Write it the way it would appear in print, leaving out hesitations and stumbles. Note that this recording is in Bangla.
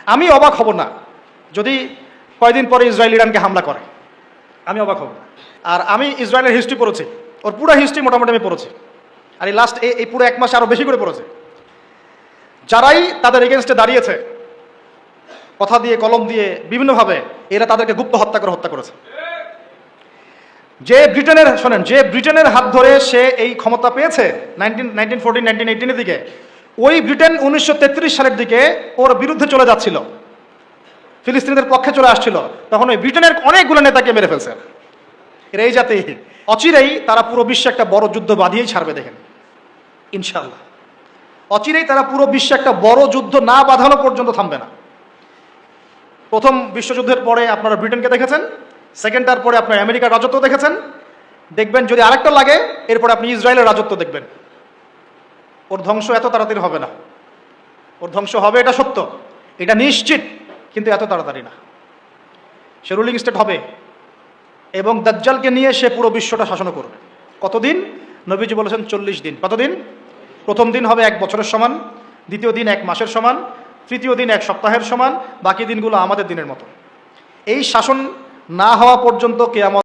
আমি অবাক হব না যদি কয়দিন পরে ইসরায়েল ইরানকে হামলা করে, আমি অবাক হব না। আর আমি ইসরায়েলের হিস্ট্রি পড়েছি, ওর পুরো হিস্ট্রি মোটামুটি আমি পড়েছি, আর এই লাস্ট এই পুরো এক মাসে আরও বেশি করে পড়েছে। যারাই তাদের এগেনস্টে দাঁড়িয়েছে কথা দিয়ে কলম দিয়ে বিভিন্নভাবে, এরা তাদেরকে গুপ্ত হত্যা করেছে। যে ব্রিটেনের হাত ধরে সে এই ক্ষমতা পেয়েছে 1918 দিকে, ওই ব্রিটেন 1933 সালের দিকে ওর বিরুদ্ধে চলে যাচ্ছিল, ফিলিস্তিনিদের পক্ষে চলে আসছিল, তখন ওই ব্রিটেনের অনেকগুলো নেতাকে মেরে ফেলছে। এর এই জাতি অচিরেই তারা পুরো বিশ্বে একটা বড় যুদ্ধ বাঁধিয়েই ছাড়বে, দেখেন ইনশাআল্লাহ। অচিরেই তারা পুরো বিশ্বে একটা বড় যুদ্ধ না বাঁধানো পর্যন্ত থামবে না। প্রথম বিশ্বযুদ্ধের পরে আপনারা ব্রিটেনকে দেখেছেন, সেকেন্ডটার পরে আপনার আমেরিকার রাজত্ব দেখেছেন, দেখবেন যদি আরেকটা লাগে এরপরে আপনি ইসরায়েলের রাজত্ব দেখবেন। ওর ধ্বংস এত তাড়াতাড়ি হবে না, ওর ধ্বংস হবে এটা সত্য, এটা নিশ্চিত, কিন্তু এত তাড়াতাড়ি না। সে রুলিং স্টেট হবে এবং দাজ্জালকে নিয়ে সে পুরো বিশ্বটা শাসন করবে। কতদিন? নবীজি বলেছেন 40 দিন। কতদিন? প্রথম দিন হবে 1 বছরের সমান, দ্বিতীয় দিন 1 মাসের সমান, তৃতীয় দিন 1 সপ্তাহের সমান, বাকি দিনগুলো আমাদের দিনের মতো। এই শাসন না হওয়া পর্যন্ত কিয়ামত